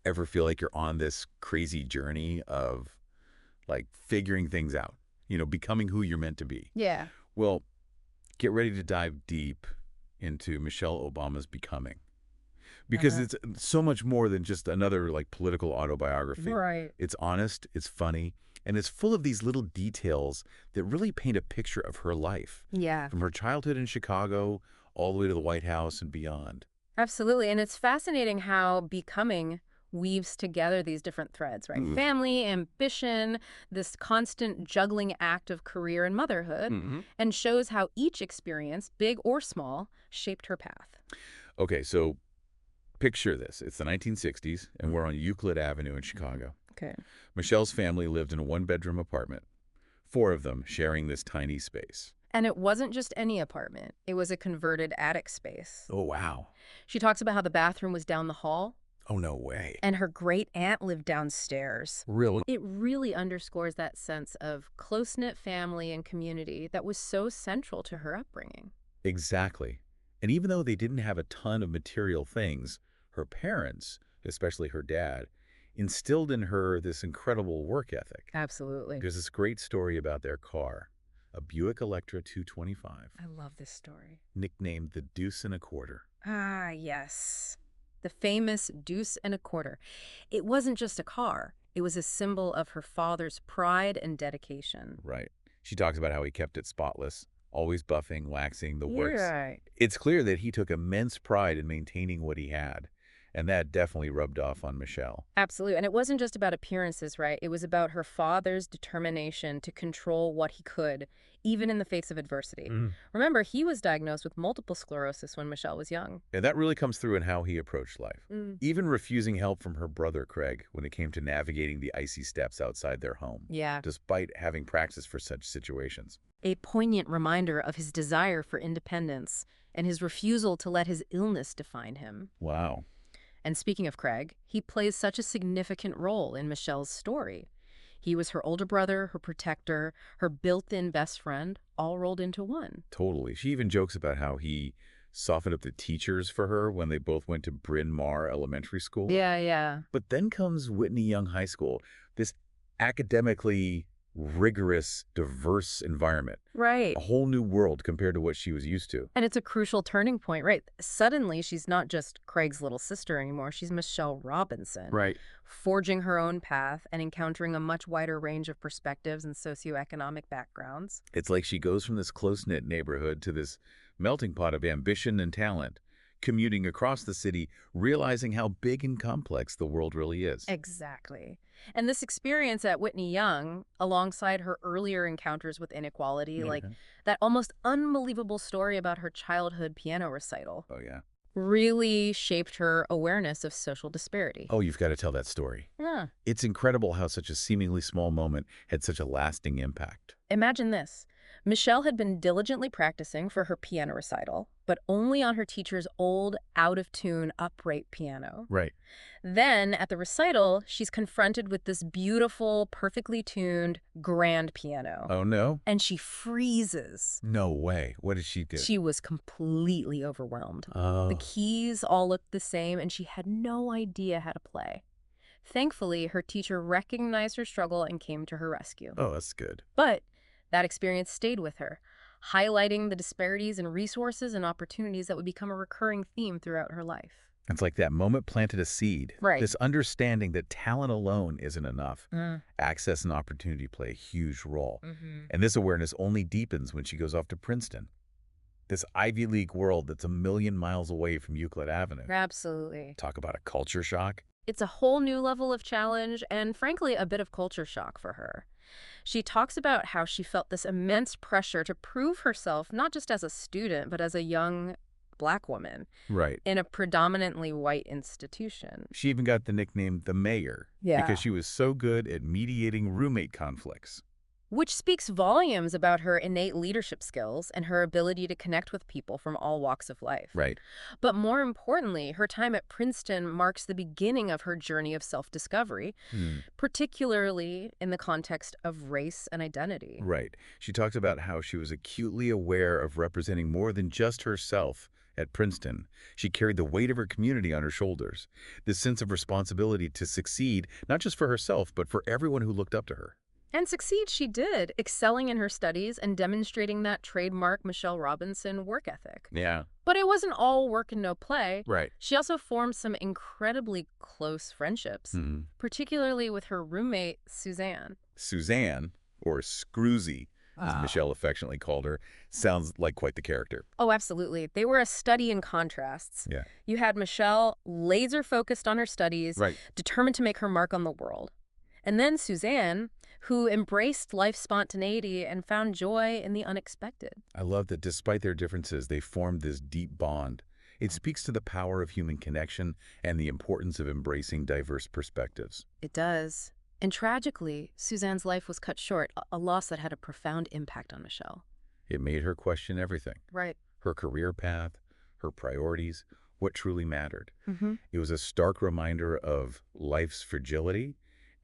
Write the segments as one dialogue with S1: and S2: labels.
S1: ever feel like you're on this crazy journey of like figuring things out, becoming who you're meant to be?
S2: Yeah.
S1: Well, get ready to dive deep into Michelle Obama's Becoming, because
S2: Uh-huh.
S1: it's so much more than just another like political autobiography.
S2: Right.
S1: It's honest, it's funny, and it's full of these little details that really paint a picture of her life,
S2: Yeah.
S1: from her childhood in Chicago all the way to the White House and beyond.
S2: Absolutely. And it's fascinating how Becoming weaves together these different threads, right?
S1: Mm.
S2: Family, ambition, this constant juggling act of career and motherhood,
S1: Hmm.
S2: and shows how each experience, big or small, shaped her path.
S1: Okay, so picture this. It's the 1960s, and we're on Euclid Avenue in Chicago.
S2: Okay.
S1: Michelle's family lived in a one-bedroom apartment, four of them sharing this tiny space.
S2: And it wasn't just any apartment. It was a converted attic space.
S1: Oh, wow.
S2: She talks about how the bathroom was down the hall
S1: Oh, no way.
S2: and her great aunt lived downstairs.
S1: Really?
S2: It really underscores that sense of close-knit family and community that was so central to her upbringing.
S1: Exactly. And even though they didn't have a ton of material things, her parents, especially her dad, instilled in her this incredible work ethic.
S2: Absolutely.
S1: There's this great story about their car, a Buick Electra 225,
S2: I love this story.
S1: nicknamed the Deuce and a Quarter.
S2: Ah, yes. The famous deuce and a quarter. It wasn't just a car. It was a symbol of her father's pride and dedication.
S1: Right. She talks about how he kept it spotless, always buffing, waxing, the works.
S2: Right.
S1: It's clear that he took immense pride in maintaining what he had, and that definitely rubbed off on Michelle.
S2: Absolutely. And it wasn't just about appearances, right? It was about her father's determination to control what he could, even in the face of adversity. Remember, he was diagnosed with multiple sclerosis when Michelle was young.
S1: And that really comes through in how he approached life,
S2: Mm.
S1: even refusing help from her brother Craig when it came to navigating the icy steps outside their home,
S2: Yeah.
S1: despite having practiced for such situations.
S2: A poignant reminder of his desire for independence and his refusal to let his illness define him.
S1: Wow.
S2: And speaking of Craig, he plays such a significant role in Michelle's story. He was her older brother, her protector, her built-in best friend, all rolled into one.
S1: Totally. She even jokes about how he softened up the teachers for her when they both went to Bryn Mawr Elementary School.
S2: Yeah.
S1: But then comes Whitney Young High School, this academically rigorous, diverse environment,
S2: Right.
S1: a whole new world compared to what she was used to.
S2: And it's a crucial turning point, right? Suddenly, she's not just Craig's little sister anymore. She's Michelle Robinson,
S1: Right.
S2: forging her own path and encountering a much wider range of perspectives and socioeconomic backgrounds.
S1: It's like she goes from this close-knit neighborhood to this melting pot of ambition and talent, commuting across the city, realizing how big and complex the world really is.
S2: Exactly. And this experience at Whitney Young, alongside her earlier encounters with inequality, like
S1: Mhm.
S2: that almost unbelievable story about her childhood piano recital,
S1: Oh, yeah.
S2: really shaped her awareness of social disparity.
S1: Oh, you've got to tell that story.
S2: Yeah.
S1: It's incredible how such a seemingly small moment had such a lasting impact.
S2: Imagine this. Michelle had been diligently practicing for her piano recital, but only on her teacher's old, out-of-tune, upright piano.
S1: Right.
S2: Then, at the recital, she's confronted with this beautiful, perfectly tuned, grand piano.
S1: Oh, no?
S2: And she freezes.
S1: No way. What did she do?
S2: She was completely overwhelmed.
S1: Oh.
S2: The keys all looked the same, and she had no idea how to play. Thankfully, her teacher recognized her struggle and came to her rescue.
S1: Oh, that's good.
S2: But that experience stayed with her, highlighting the disparities in resources and opportunities that would become a recurring theme throughout her life.
S1: It's like that moment planted a seed.
S2: Right.
S1: This understanding that talent alone isn't enough.
S2: Mm.
S1: Access and opportunity play a huge role.
S2: Mm-hmm.
S1: And this awareness only deepens when she goes off to Princeton, this Ivy League world that's a million miles away from Euclid Avenue.
S2: Absolutely.
S1: Talk about a culture shock.
S2: It's a whole new level of challenge and, frankly, a bit of culture shock for her. She talks about how she felt this immense pressure to prove herself not just as a student, but as a young Black woman
S1: Right.
S2: in a predominantly white institution.
S1: She even got the nickname the Mayor because she was so good at mediating roommate conflicts.
S2: Which speaks volumes about her innate leadership skills and her ability to connect with people from all walks of life.
S1: Right.
S2: But more importantly, her time at Princeton marks the beginning of her journey of self-discovery, particularly in the context of race and identity.
S1: Right. She talked about how she was acutely aware of representing more than just herself at Princeton. She carried the weight of her community on her shoulders, this sense of responsibility to succeed, not just for herself, but for everyone who looked up to her.
S2: And succeed she did, excelling in her studies and demonstrating that trademark Michelle Robinson work ethic.
S1: Yeah.
S2: But it wasn't all work and no play.
S1: Right.
S2: She also formed some incredibly close friendships,
S1: Hmm.
S2: particularly with her roommate, Suzanne.
S1: Suzanne, or Scroozy, as Michelle affectionately called her, sounds like quite the character.
S2: Oh, absolutely. They were a study in contrasts.
S1: Yeah.
S2: You had Michelle laser focused on her studies,
S1: Right.
S2: determined to make her mark on the world. And then Suzanne, who embraced life's spontaneity and found joy in the unexpected.
S1: I love that despite their differences, they formed this deep bond. It speaks to the power of human connection and the importance of embracing diverse perspectives.
S2: It does. And tragically, Suzanne's life was cut short, a loss that had a profound impact on Michelle.
S1: It made her question everything.
S2: Right.
S1: Her career path, her priorities, what truly mattered.
S2: Mm-hmm.
S1: It was a stark reminder of life's fragility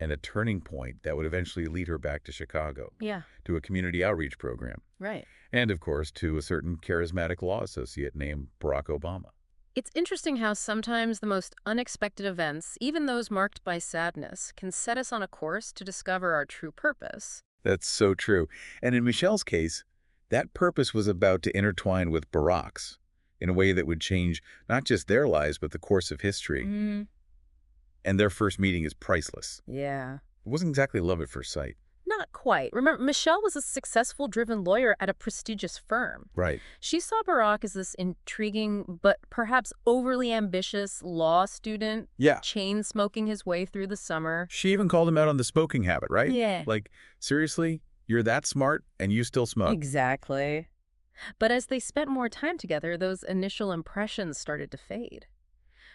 S1: and a turning point that would eventually lead her back to Chicago,
S2: Yeah,
S1: to a community outreach program,
S2: right.
S1: and of course to a certain charismatic law associate named Barack Obama.
S2: It's interesting how sometimes the most unexpected events, even those marked by sadness, can set us on a course to discover our true purpose.
S1: That's so true. And in Michelle's case, that purpose was about to intertwine with Barack's in a way that would change not just their lives, but the course of history.
S2: Mm,
S1: And their first meeting is priceless.
S2: yeah.
S1: It wasn't exactly love at first sight.
S2: Not quite. Remember, Michelle was a successful, driven lawyer at a prestigious firm.
S1: Right.
S2: She saw Barack as this intriguing but perhaps overly ambitious law student,
S1: Yeah.
S2: chain smoking his way through the summer.
S1: She even called him out on the smoking habit, right?
S2: Yeah.
S1: Like, seriously? You're that smart and you still smoke?
S2: Exactly. But as they spent more time together, those initial impressions started to fade.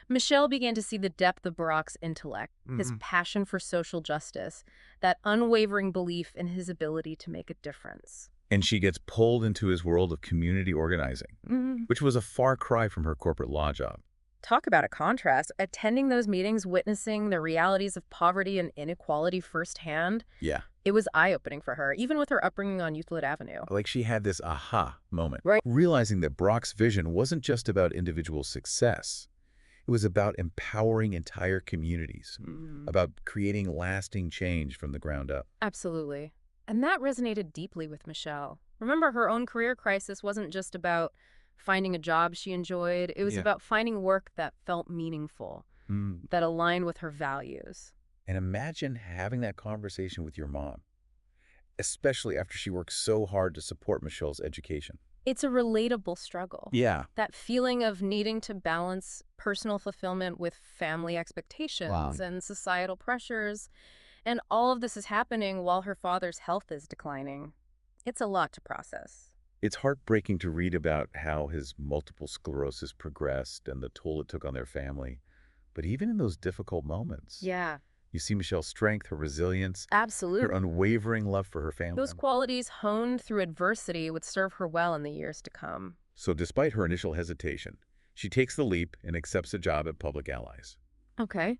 S2: Michelle began to see the depth of Barack's intellect, his passion for social justice, that unwavering belief in his ability to make a difference.
S1: And she gets pulled into his world of community organizing, which was a far cry from her corporate law job.
S2: Talk about a contrast. Attending those meetings, witnessing the realities of poverty and inequality firsthand,
S1: Yeah.
S2: it was eye-opening for her, even with her upbringing on Euclid Avenue.
S1: Like she had this aha moment.
S2: Right.
S1: Realizing that Brock's vision wasn't just about individual success. It was about empowering entire communities, about creating lasting change from the ground up.
S2: Absolutely. And that resonated deeply with Michelle. Remember, her own career crisis wasn't just about finding a job she enjoyed. It was
S1: Yeah.
S2: about finding work that felt meaningful, that aligned with her values.
S1: And imagine having that conversation with your mom, especially after she worked so hard to support Michelle's education.
S2: It's a relatable struggle.
S1: Yeah.
S2: That feeling of needing to balance personal fulfillment with family expectations
S1: Wow.
S2: and societal pressures. And all of this is happening while her father's health is declining. It's a lot to process.
S1: It's heartbreaking to read about how his multiple sclerosis progressed and the toll it took on their family. But even in those difficult moments,
S2: Yeah,
S1: you see Michelle's strength, her resilience, her
S2: absolutely.
S1: unwavering love for her family.
S2: Those qualities honed through adversity would serve her well in the years to come.
S1: So despite her initial hesitation, she takes the leap and accepts a job at Public Allies,
S2: Okay.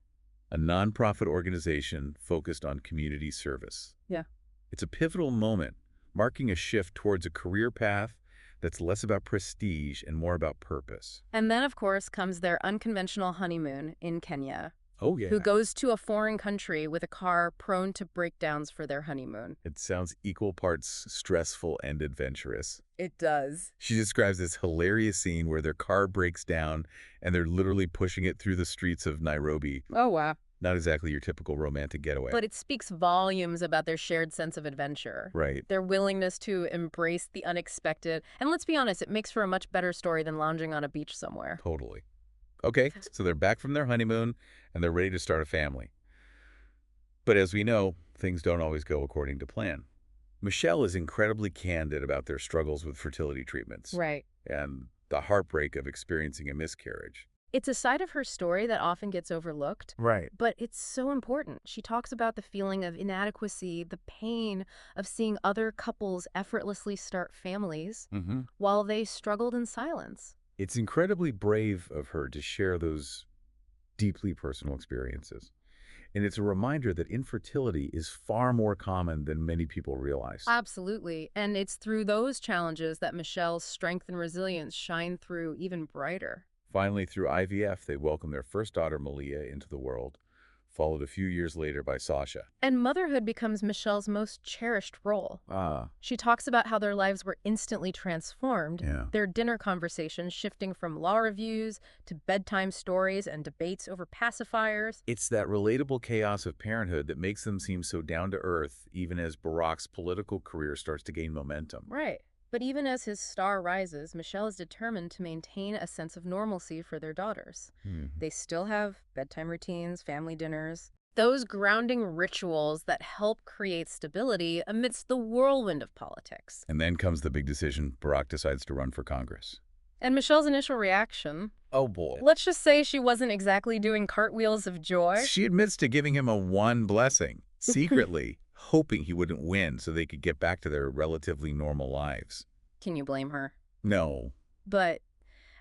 S1: a nonprofit organization focused on community service.
S2: Yeah.
S1: It's a pivotal moment, marking a shift towards a career path that's less about prestige and more about purpose.
S2: And then, of course, comes their unconventional honeymoon in Kenya,
S1: Oh, yeah.
S2: who goes to a foreign country with a car prone to breakdowns for their honeymoon.
S1: It sounds equal parts stressful and adventurous.
S2: It does.
S1: She describes this hilarious scene where their car breaks down and they're literally pushing it through the streets of Nairobi.
S2: Oh, wow.
S1: Not exactly your typical romantic getaway.
S2: But it speaks volumes about their shared sense of adventure.
S1: Right.
S2: Their willingness to embrace the unexpected. And let's be honest, it makes for a much better story than lounging on a beach somewhere.
S1: Totally. Okay, so they're back from their honeymoon and they're ready to start a family. But as we know, things don't always go according to plan. Michelle is incredibly candid about their struggles with fertility treatments
S2: Right.
S1: and the heartbreak of experiencing a miscarriage.
S2: It's a side of her story that often gets overlooked,
S1: Right.
S2: but it's so important. She talks about the feeling of inadequacy, the pain of seeing other couples effortlessly start families while they struggled in silence.
S1: It's incredibly brave of her to share those deeply personal experiences. And it's a reminder that infertility is far more common than many people realize.
S2: Absolutely. And it's through those challenges that Michelle's strength and resilience shine through even brighter.
S1: Finally, through IVF, they welcomed their first daughter, Malia, into the world, followed a few years later by Sasha.
S2: And motherhood becomes Michelle's most cherished role.
S1: Ah,
S2: She talks about how their lives were instantly transformed,
S1: yeah.
S2: their dinner conversations shifting from law reviews to bedtime stories and debates over pacifiers.
S1: It's that relatable chaos of parenthood that makes them seem so down to earth, even as Barack's political career starts to gain momentum.
S2: Right. But even as his star rises, Michelle is determined to maintain a sense of normalcy for their daughters.
S1: Hmm.
S2: They still have bedtime routines, family dinners, those grounding rituals that help create stability amidst the whirlwind of politics.
S1: And then comes the big decision. Barack decides to run for Congress.
S2: And Michelle's initial reaction,
S1: Oh, boy.
S2: let's just say she wasn't exactly doing cartwheels of joy.
S1: She admits to giving him a one blessing, secretly hoping he wouldn't win so they could get back to their relatively normal lives.
S2: Can you blame her?
S1: No.
S2: But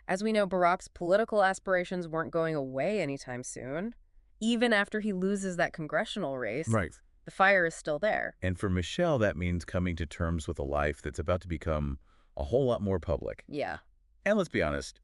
S2: as we know, Barack's political aspirations weren't going away anytime soon. Even after he loses that congressional race,
S1: Right.
S2: the fire is still there.
S1: And for Michelle, that means coming to terms with a life that's about to become a whole lot more public.
S2: Yeah.
S1: And let's be honest,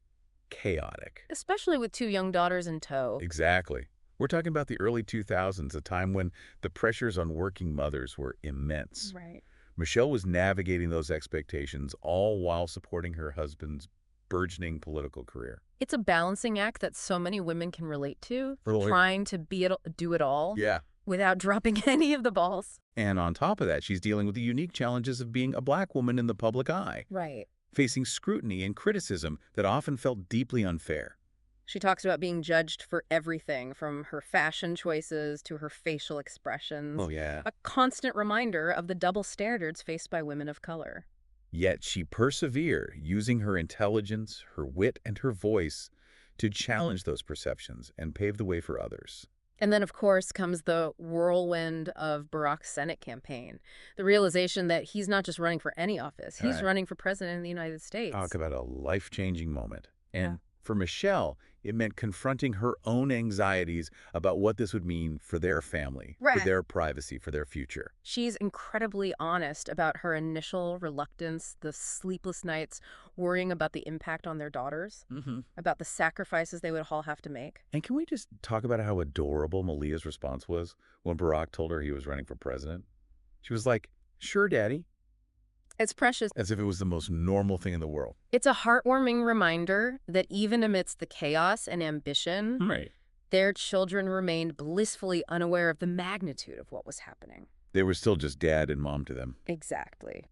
S1: chaotic.
S2: Especially with two young daughters in tow.
S1: Exactly. We're talking about the early 2000s, a time when the pressures on working mothers were immense.
S2: Right.
S1: Michelle was navigating those expectations all while supporting her husband's burgeoning political career.
S2: It's a balancing act that so many women can relate to,
S1: Really?
S2: trying to do it all
S1: Yeah.
S2: without dropping any of the balls.
S1: And on top of that, she's dealing with the unique challenges of being a black woman in the public eye,
S2: Right.
S1: facing scrutiny and criticism that often felt deeply unfair.
S2: She talks about being judged for everything, from her fashion choices to her facial expressions.
S1: Yeah.
S2: A constant reminder of the double standards faced by women of color.
S1: Yet she persevered, using her intelligence, her wit, and her voice to challenge those perceptions and pave the way for others.
S2: And then, of course, comes the whirlwind of Barack's Senate campaign. The realization that he's not just running for any office. He's
S1: Right.
S2: running for president of the United States.
S1: Talk about a life-changing moment. And
S2: Yeah.
S1: for Michelle, it meant confronting her own anxieties about what this would mean for their family, for
S2: Right.
S1: their privacy, for their future.
S2: She's incredibly honest about her initial reluctance, the sleepless nights, worrying about the impact on their daughters, about the sacrifices they would all have to make.
S1: And can we just talk about how adorable Malia's response was when Barack told her he was running for president? She was like, "Sure, Daddy,"
S2: It's precious.
S1: as if it was the most normal thing in the world.
S2: It's a heartwarming reminder that even amidst the chaos and ambition,
S1: Right.
S2: their children remained blissfully unaware of the magnitude of what was happening.
S1: They were still just dad and mom to them.
S2: Exactly.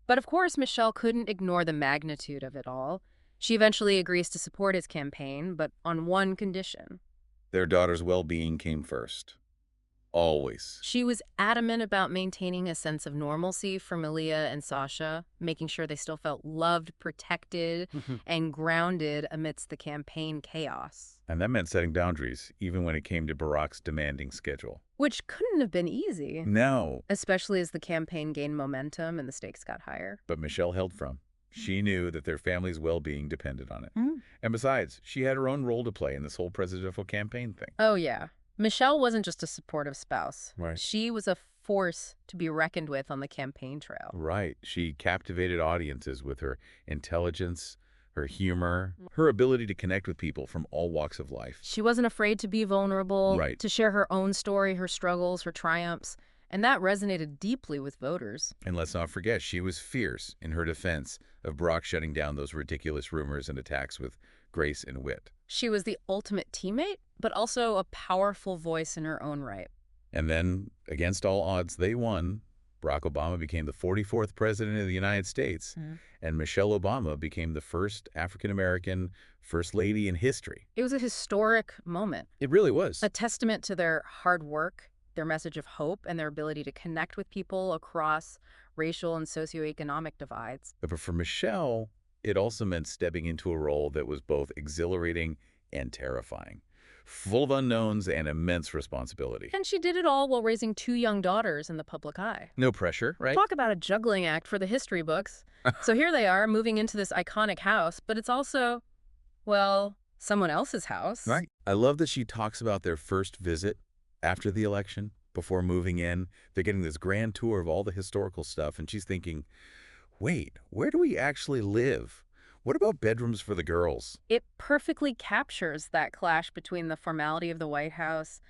S2: But of course, Michelle couldn't ignore the magnitude of it all. She eventually agrees to support his campaign, but on one condition.
S1: Their daughter's well-being came first. Always.
S2: She was adamant about maintaining a sense of normalcy for Malia and Sasha, making sure they still felt loved, protected, and grounded amidst the campaign chaos.
S1: And that meant setting boundaries, even when it came to Barack's demanding schedule.
S2: Which couldn't have been easy,
S1: No,
S2: especially as the campaign gained momentum and the stakes got higher.
S1: but Michelle held firm. She knew that their family's well-being depended on it.
S2: Mm.
S1: And besides, she had her own role to play in this whole presidential campaign thing.
S2: Oh, yeah. Michelle wasn't just a supportive spouse.
S1: Right.
S2: She was a force to be reckoned with on the campaign trail.
S1: Right. She captivated audiences with her intelligence, her humor, her ability to connect with people from all walks of life.
S2: She wasn't afraid to be vulnerable,
S1: Right.
S2: to share her own story, her struggles, her triumphs, and that resonated deeply with voters.
S1: And let's not forget, she was fierce in her defense of Barack shutting down those ridiculous rumors and attacks with grace and wit.
S2: She was the ultimate teammate, but also a powerful voice in her own right.
S1: And then, against all odds, they won. Barack Obama became the 44th president of the United States, and Michelle Obama became the first African-American first lady in history.
S2: It was a historic moment,
S1: It really was.
S2: a testament to their hard work, their message of hope, and their ability to connect with people across racial and socioeconomic divides.
S1: But for Michelle, it also meant stepping into a role that was both exhilarating and terrifying, full of unknowns and immense responsibility.
S2: And she did it all while raising two young daughters in the public eye.
S1: No pressure, right?
S2: Talk about a juggling act for the history books. So here they are, moving into this iconic house, but it's also, well, someone else's house.
S1: Right. I love that she talks about their first visit after the election, before moving in. They're getting this grand tour of all the historical stuff, and she's thinking, wait, where do we actually live? What about bedrooms for the girls?
S2: It perfectly captures that clash between the formality of the White House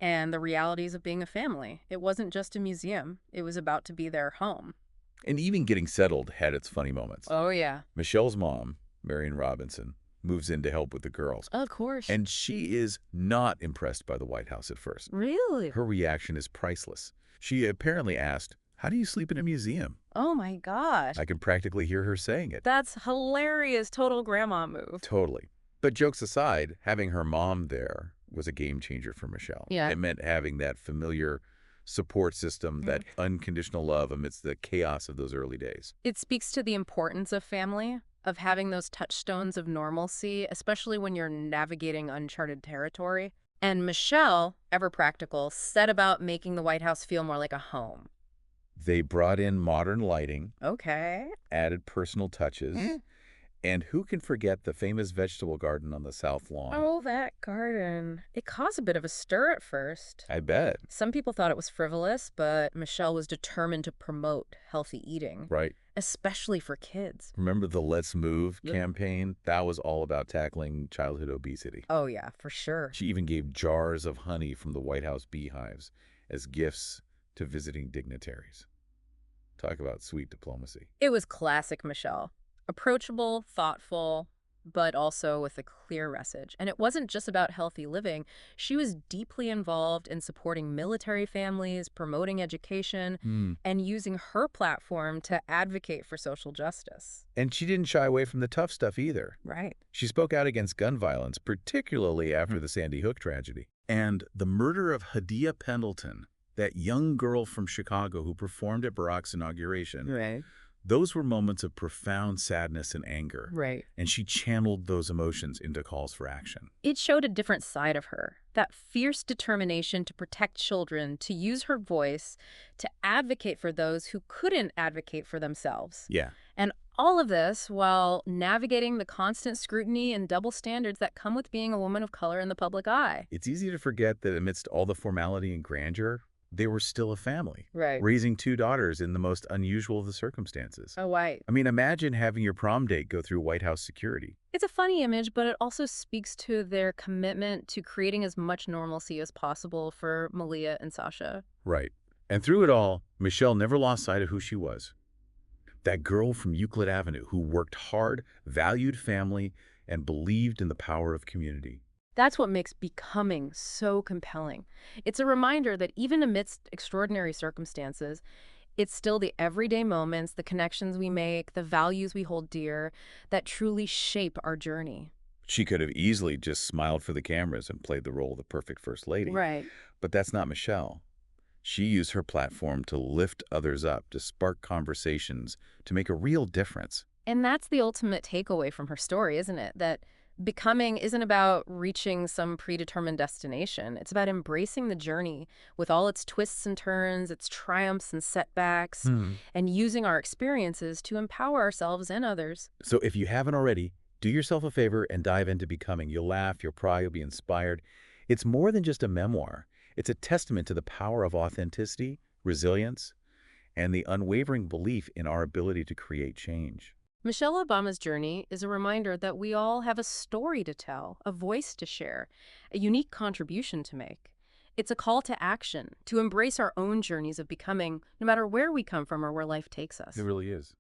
S2: and the realities of being a family. It wasn't just a museum. It was about to be their home.
S1: And even getting settled had its funny moments.
S2: Oh, yeah.
S1: Michelle's mom, Marion Robinson, moves in to help with the girls.
S2: Of course.
S1: And she is not impressed by the White House at first.
S2: Really?
S1: Her reaction is priceless. She apparently asked, "How do you sleep in a museum?"
S2: Oh, my gosh.
S1: I can practically hear her saying it.
S2: That's hilarious. Total grandma move.
S1: Totally. But jokes aside, having her mom there was a game changer for Michelle.
S2: Yeah.
S1: It meant having that familiar support system, that unconditional love amidst the chaos of those early days.
S2: It speaks to the importance of family, of having those touchstones of normalcy, especially when you're navigating uncharted territory. And Michelle, ever practical, set about making the White House feel more like a home.
S1: They brought in modern lighting,
S2: Okay.
S1: added personal touches, and who can forget the famous vegetable garden on the South Lawn?
S2: Oh, that garden. It caused a bit of a stir at first.
S1: I bet.
S2: Some people thought it was frivolous, but Michelle was determined to promote healthy eating,
S1: Right.
S2: especially for kids.
S1: Remember the Let's Move campaign? That was all about tackling childhood obesity.
S2: Oh, yeah, for sure.
S1: She even gave jars of honey from the White House beehives as gifts to visiting dignitaries. Talk about sweet diplomacy.
S2: It was classic Michelle. Approachable, thoughtful, but also with a clear message. And it wasn't just about healthy living. She was deeply involved in supporting military families, promoting education, and using her platform to advocate for social justice.
S1: And she didn't shy away from the tough stuff either.
S2: Right.
S1: She spoke out against gun violence, particularly after the Sandy Hook tragedy. And the murder of Hadia Pendleton, that young girl from Chicago who performed at Barack's inauguration,
S2: Right.
S1: those were moments of profound sadness and anger.
S2: Right.
S1: And she channeled those emotions into calls for action.
S2: It showed a different side of her, that fierce determination to protect children, to use her voice, to advocate for those who couldn't advocate for themselves.
S1: Yeah.
S2: And all of this while navigating the constant scrutiny and double standards that come with being a woman of color in the public eye.
S1: It's easy to forget that amidst all the formality and grandeur, they were still a family,
S2: Right.
S1: raising 2 daughters in the most unusual of the circumstances.
S2: Oh, right.
S1: I mean, imagine having your prom date go through White House security.
S2: It's a funny image, but it also speaks to their commitment to creating as much normalcy as possible for Malia and Sasha.
S1: Right. And through it all, Michelle never lost sight of who she was. That girl from Euclid Avenue who worked hard, valued family, and believed in the power of community.
S2: That's what makes Becoming so compelling. It's a reminder that even amidst extraordinary circumstances, it's still the everyday moments, the connections we make, the values we hold dear that truly shape our journey.
S1: She could have easily just smiled for the cameras and played the role of the perfect first lady.
S2: Right.
S1: But that's not Michelle. She used her platform to lift others up, to spark conversations, to make a real difference.
S2: And that's the ultimate takeaway from her story, isn't it? That becoming isn't about reaching some predetermined destination. It's about embracing the journey with all its twists and turns, its triumphs and setbacks, and using our experiences to empower ourselves and others.
S1: So if you haven't already, do yourself a favor and dive into Becoming. You'll laugh, you'll cry, you'll be inspired. It's more than just a memoir. It's a testament to the power of authenticity, resilience, and the unwavering belief in our ability to create change.
S2: Michelle Obama's journey is a reminder that we all have a story to tell, a voice to share, a unique contribution to make. It's a call to action, to embrace our own journeys of becoming, no matter where we come from or where life takes us.
S1: It really is.